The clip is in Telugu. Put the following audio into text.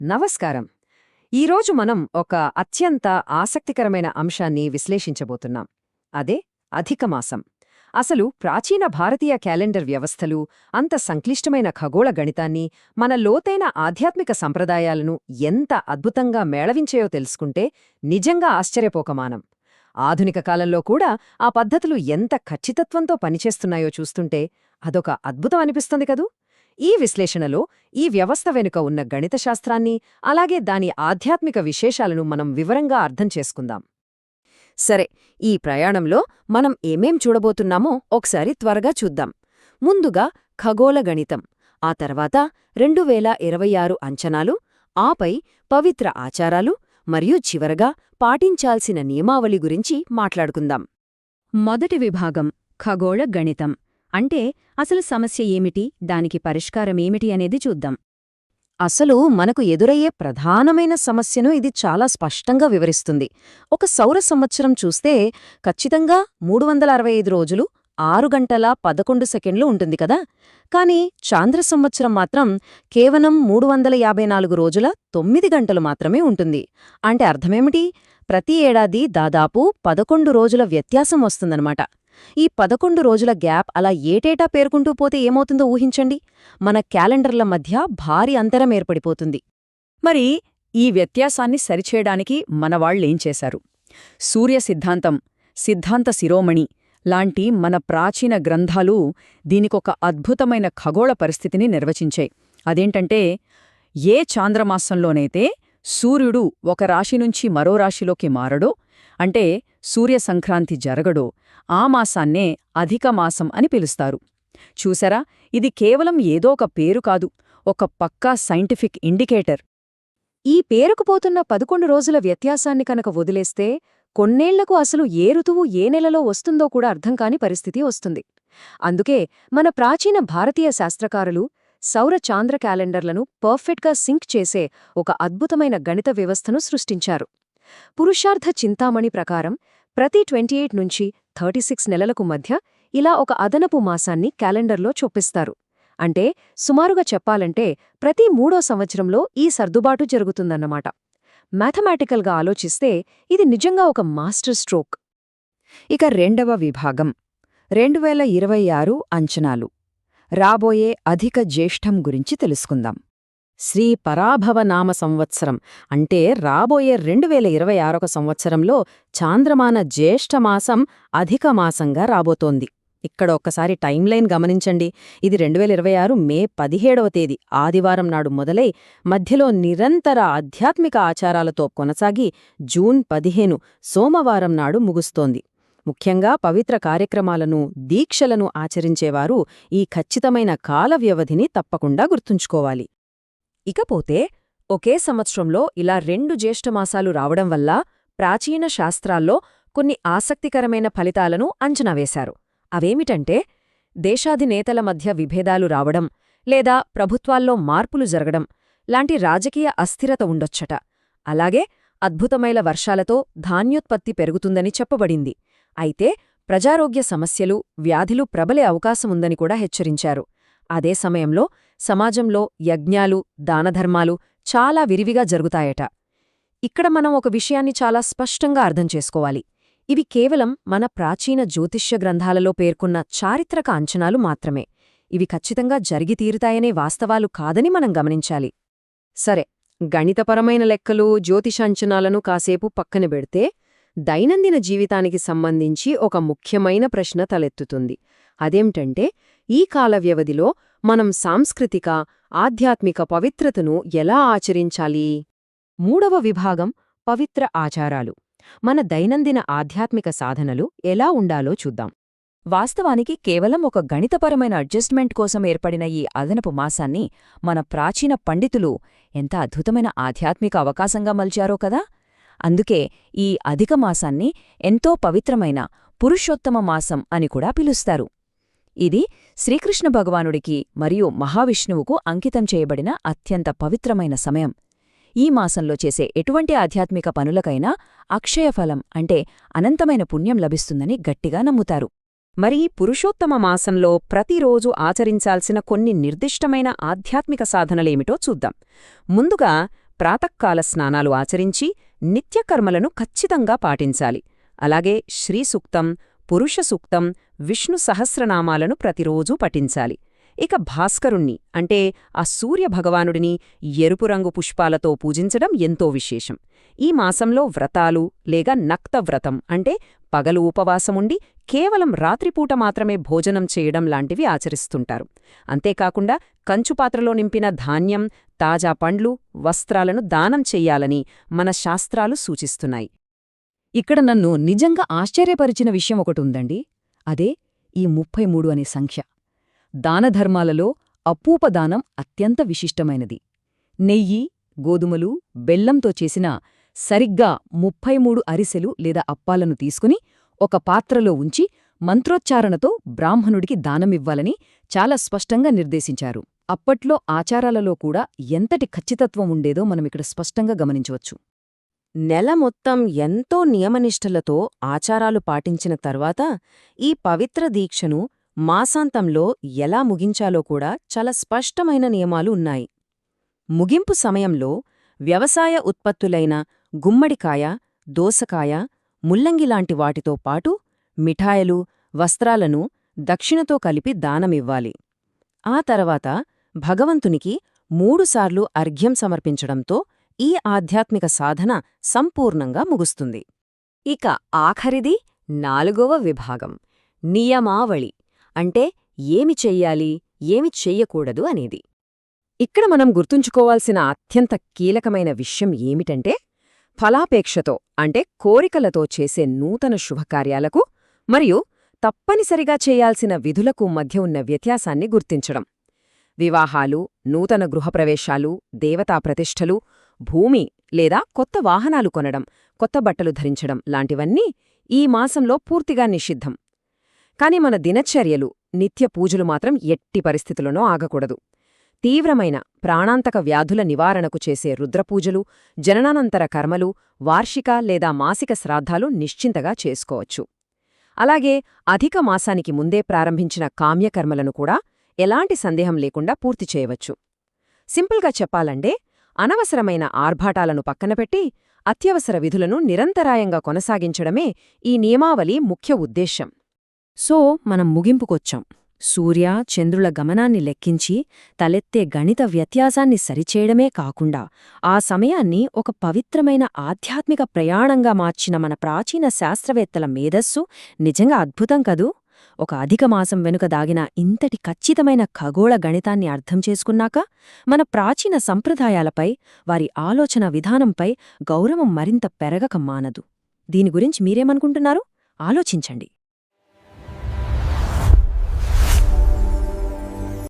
నమస్కారం. ఈరోజు మనం ఒక అత్యంత ఆసక్తికరమైన అంశాన్ని విశ్లేషించబోతున్నాం. అదే అధికమాసం. అసలు ప్రాచీన భారతీయ క్యాలెండర్ వ్యవస్థలు, అంత సంక్లిష్టమైన ఖగోళ గణితాన్ని, మన లోతైన ఆధ్యాత్మిక సంప్రదాయాలను ఎంత అద్భుతంగా మేళవించాయో తెలుసుకుంటే నిజంగా ఆశ్చర్యపోకమానం. ఆధునిక కాలంలో కూడా ఆ పద్ధతులు ఎంత ఖచ్చితత్వంతో పనిచేస్తున్నాయో చూస్తుంటే అదొక అద్భుతం అనిపిస్తుంది కదూ. ఈ విశ్లేషణలో ఈ వ్యవస్థ వెనుక ఉన్న గణిత శాస్త్రాన్ని, అలాగే దాని ఆధ్యాత్మిక విశేషాలను మనం వివరంగా అర్థం చేసుకుందాం. సరే, ఈ ప్రయాణంలో మనం ఏమేం చూడబోతున్నామో ఒకసారి త్వరగా చూద్దాం. ముందుగా ఖగోళ గణితం, ఆ తర్వాత 2026 అంచనాలు, ఆపై పవిత్ర ఆచారాలు, మరియు చివరగా పాటించాల్సిన నియమావళి గురించి మాట్లాడుకుందాం. మొదటి విభాగం ఖగోళ గణితం. అంటే అసలు సమస్య ఏమిటి, దానికి పరిష్కారమేమిటి అనేది చూద్దాం. అసలు మనకు ఎదురయ్యే ప్రధానమైన సమస్యను ఇది చాలా స్పష్టంగా వివరిస్తుంది. ఒక సౌర సంవత్సరం చూస్తే ఖచ్చితంగా 365 రోజులు 6 గంటల 11 సెకండ్లు ఉంటుంది కదా. కాని చాంద్ర సంవత్సరం మాత్రం కేవలం 354 రోజుల 9 గంటలు మాత్రమే ఉంటుంది. అంటే అర్థమేమిటి? ప్రతి ఏడాది దాదాపు 11 రోజుల వ్యత్యాసం వస్తుందన్నమాట. ఈ 11 రోజుల గ్యాప్ అలా ఏటేటా పేర్కొంటూ పోతే ఏమవుతుందో ఊహించండి. మన క్యాలెండర్ల మధ్య భారీ అంతరం ఏర్పడిపోతుంది. మరి ఈ వ్యత్యాసాన్ని సరిచేయడానికి మనవాళ్లేం చేశారు? సూర్య సిద్ధాంతం, సిద్ధాంత శిరోమణి లాంటి మన ప్రాచీన గ్రంథాలు దీనికొక అద్భుతమైన ఖగోళ పరిస్థితిని నిర్వచించాయి. అదేంటంటే, ఏ చాంద్రమాసంలోనైతే సూర్యుడు ఒక రాశి నుంచి మరో రాశిలోకి మారడో, అంటే సూర్య సంక్రాంతి జరగడో, ఆ మాసాన్నే అధిక మాసం అని పిలుస్తారు. చూసారా, ఇది కేవలం ఏదో ఒక పేరు కాదు, ఒక పక్కా సైంటిఫిక్ ఇండికేటర్. ఈ పేరుకుపోతున్న 11 రోజుల వ్యత్యాసాన్ని కనుక వదిలేస్తే కొన్నేళ్లకు అసలు ఏ ఋతువు ఏ నెలలో వస్తుందో కూడా అర్థం కాని పరిస్థితి వస్తుంది. అందుకే మన ప్రాచీన భారతీయ శాస్త్రకారులు సౌర చాంద్ర క్యాలెండర్లను పర్ఫెక్ట్గా సింక్ చేసే ఒక అద్భుతమైన గణిత వ్యవస్థను సృష్టించారు. పురుషార్థ చింతామణి ప్రకారం ప్రతి 28 నుంచి 36 నెలలకు మధ్య ఇలా ఒక అదనపు మాసాన్ని క్యాలెండర్లో చొప్పిస్తారు. అంటే సుమారుగా చెప్పాలంటే ప్రతి 3వ సంవత్సరంలో ఈ సర్దుబాటు జరుగుతుందన్నమాట. మ్యాథమెటికల్గా ఆలోచిస్తే ఇది నిజంగా ఒక మాస్టర్ స్ట్రోక్. ఇక రెండవ విభాగం 2026 అంచనాలు. రాబోయే అధిక జ్యేష్ఠం గురించి తెలుసుకుందాం. శ్రీ పరాభవనామ సంవత్సరం అంటే రాబోయే 2026 సంవత్సరంలో చాంద్రమాన జ్యేష్ఠమాసం అధిక మాసంగా రాబోతోంది. ఇక్కడ ఒక్కసారి టైంలైన్ గమనించండి. ఇది 2026 మే 17వ తేదీ ఆదివారం నాడు మొదలై మధ్యలో నిరంతర ఆధ్యాత్మిక ఆచారాలతో కొనసాగి జూన్ 15 సోమవారం నాడు ముగుస్తోంది. ముఖ్యంగా పవిత్ర కార్యక్రమాలను, దీక్షలను ఆచరించేవారు ఈ ఖచ్చితమైన కాల వ్యవధిని తప్పకుండా గుర్తుంచుకోవాలి. ఇకపోతే ఒకే సంవత్సరంలో ఇలా 2 జ్యేష్ఠమాసాలు రావడం వల్ల ప్రాచీన శాస్త్రాల్లో కొన్ని ఆసక్తికరమైన ఫలితాలను అంచనా వేశారు. అవేమిటంటే, దేశాధినేతల మధ్య విభేదాలు రావడం, లేదా ప్రభుత్వాల్లో మార్పులు జరగడం లాంటి రాజకీయ అస్థిరత ఉండొచ్చట. అలాగే అద్భుతమైన వర్షాలతో ధాన్యోత్పత్తి పెరుగుతుందని చెప్పబడింది. అయితే ప్రజారోగ్య సమస్యలు, వ్యాధులు ప్రబలే అవకాశముందని కూడా హెచ్చరించారు. అదే సమయంలో సమాజంలో యజ్ఞాలు, దానధర్మాలు చాలా విరివిగా జరుగుతాయట. ఇక్కడ మనం ఒక విషయాన్ని చాలా స్పష్టంగా అర్థం చేసుకోవాలి. ఇవి కేవలం మన ప్రాచీన జ్యోతిష్య గ్రంథాలలో పేర్కొన్న చారిత్రక అంచనాలు మాత్రమే. ఇవి ఖచ్చితంగా జరిగి తీరుతాయనే వాస్తవాలు కాదని మనం గమనించాలి. సరే, గణితపరమైన లెక్కలు, జ్యోతిషాంచనాలను కాసేపు పక్కన పెడితే దైనందిన జీవితానికి సంబంధించి ఒక ముఖ్యమైన ప్రశ్న తలెత్తుతుంది. అదేంటంటే, ఈ కాల వ్యవధిలో మనం సాంస్కృతిక, ఆధ్యాత్మిక పవిత్రతను ఎలా ఆచరించాలి? మూడవ విభాగం పవిత్ర ఆచారాలు. మన దైనందిన ఆధ్యాత్మిక సాధనలు ఎలా ఉండాలో చూద్దాం. వాస్తవానికి కేవలం ఒక గణితపరమైన అడ్జస్ట్మెంట్ కోసం ఏర్పడిన ఈ అదనపు మాసాన్ని మన ప్రాచీన పండితులు ఎంత అద్భుతమైన ఆధ్యాత్మిక అవకాశంగా మలిచారో కదా. అందుకే ఈ అధిక మాసాన్ని ఎంతో పవిత్రమైన పురుషోత్తమ మాసం అని కూడా పిలుస్తారు. ఇది శ్రీకృష్ణ భగవానుడికి మరియు మహావిష్ణువుకు అంకితం చేయబడిన అత్యంత పవిత్రమైన సమయం. ఈ మాసంలో చేసే ఎటువంటి ఆధ్యాత్మిక పనులకైనా అక్షయఫలం అంటే అనంతమైన పుణ్యం లభిస్తుందని గట్టిగా నమ్ముతారు. మరి పురుషోత్తమ మాసంలో ప్రతిరోజు ఆచరించాల్సిన కొన్ని నిర్దిష్టమైన ఆధ్యాత్మిక సాధనలేమిటో చూద్దాం. ముందుగా ప్రాతకాల స్నానాలు ఆచరించి నిత్యకర్మలను ఖచ్చితంగా పాటించాలి. అలాగే శ్రీసూక్తం, పురుష సూక్తం, విష్ణు సహస్రనామాలను ప్రతిరోజూ పఠించాలి. ఇక భాస్కరుణ్ణి అంటే ఆ సూర్యభగవానుడిని ఎరుపు రంగు పుష్పాలతో పూజించడం ఎంతో విశేషం. ఈ మాసంలో వ్రతాలు లేక నక్తవ్రతం అంటే పగలు ఉపవాసముండి కేవలం రాత్రిపూట మాత్రమే భోజనం చేయడం లాంటివి ఆచరిస్తుంటారు. అంతేకాకుండా కంచుపాత్రలో నింపిన ధాన్యం, తాజా పండ్లు, వస్త్రాలను దానం చెయ్యాలని మన శాస్త్రాలు సూచిస్తున్నాయి. ఇక్కడ నన్ను నిజంగా ఆశ్చర్యపరిచిన విషయం ఒకటుందండి. అదే ఈ 33 అనే సంఖ్య. దానధర్మాలలో అపూపదానం అత్యంత విశిష్టమైనది. నెయ్యి, గోధుమలు, బెల్లంతో చేసిన సరిగ్గా 33 అరిసెలు లేదా అప్పాలను తీసుకుని ఒక పాత్రలో ఉంచి మంత్రోచ్చారణతో బ్రాహ్మణుడికి దానమివ్వాలని చాలా స్పష్టంగా నిర్దేశించారు. అప్పట్లో ఆచారాలలో కూడా ఎంతటి ఖచ్చితత్వం ఉండేదో మనమిక్కడ స్పష్టంగా గమనించవచ్చు. నెల మొత్తం ఎంతో నియమనిష్టలతో ఆచారాలు పాటించిన తర్వాత ఈ పవిత్ర దీక్షను మాసాంతంలో ఎలా ముగించాలో కూడా చాలా స్పష్టమైన నియమాలు ఉన్నాయి. ముగింపు సమయంలో వ్యవసాయ ఉత్పత్తులైన గుమ్మడికాయ, దోసకాయ, ముల్లంగిలాంటి వాటితో పాటు మిఠాయిలు, వస్త్రాలను దక్షిణతో కలిపి దానమివ్వాలి. ఆ తర్వాత భగవంతునికి 3 సార్లు అర్ఘ్యం సమర్పించడంతో ఈ ఆధ్యాత్మిక సాధన సంపూర్ణంగా ముగుస్తుంది. ఇక ఆఖరిది 4వ విభాగం, నియమావళి. అంటే ఏమి చెయ్యాలి, ఏమి చెయ్యకూడదు అనేది. ఇక్కడ మనం గుర్తుంచుకోవాల్సిన అత్యంత కీలకమైన విషయం ఏమిటంటే, ఫలాపేక్షతో అంటే కోరికలతో చేసే నూతన శుభకార్యాలకు మరియు తప్పనిసరిగా చేయాల్సిన విధులకు మధ్య ఉన్న వ్యత్యాసాన్ని గుర్తించడం. వివాహాలు, నూతన గృహప్రవేశాలు, దేవతా ప్రతిష్ఠలు, భూమి లేదా కొత్త వాహనాలు కొనడం, కొత్త బట్టలు ధరించడం లాంటివన్నీ ఈ మాసంలో పూర్తిగా నిషిద్ధం. కాని మన దినచర్యలు, నిత్య పూజలు మాత్రం ఎట్టి పరిస్థితుల్లోనూ ఆగకూడదు. తీవ్రమైన ప్రాణాంతక వ్యాధుల నివారణకు చేసే రుద్రపూజలు, జననానంతర కర్మలు, వార్షిక లేదా మాసిక శ్రాద్ధాలు నిశ్చింతగా చేసుకోవచ్చు. అలాగే అధిక మాసానికి ముందే ప్రారంభించిన కామ్యకర్మలను కూడా ఎలాంటి సందేహం లేకుండా పూర్తి చేయవచ్చు. సింపుల్గా చెప్పాలంటే, అనవసరమైన ఆర్భాటాలను పక్కనపెట్టి అత్యవసర విధులను నిరంతరాయంగా కొనసాగించడమే ఈ నియమావళి ముఖ్య ఉద్దేశ్యం. సో మనం ముగింపుకొచ్చాం. సూర్య, చంద్రుల గమనాన్ని లెక్కించి తలెత్తే గణిత వ్యత్యాసాన్ని సరిచేయడమే కాకుండా ఆ సమయాన్ని ఒక పవిత్రమైన ఆధ్యాత్మిక ప్రయాణంగా మార్చిన మన ప్రాచీన శాస్త్రవేత్తల మేధస్సు నిజంగా అద్భుతం కదూ! ఒక అధిక మాసం వెనుక దాగిన ఇంతటి ఖచ్చితమైన ఖగోళ గణితాన్ని అర్థం చేసుకున్నాక మన ప్రాచీన సంప్రదాయాలపై, వారి ఆలోచన విధానంపై గౌరవం మరింత పెరగక మానదు. దీని గురించి మీరేమనుకుంటున్నారు? ఆలోచించండి.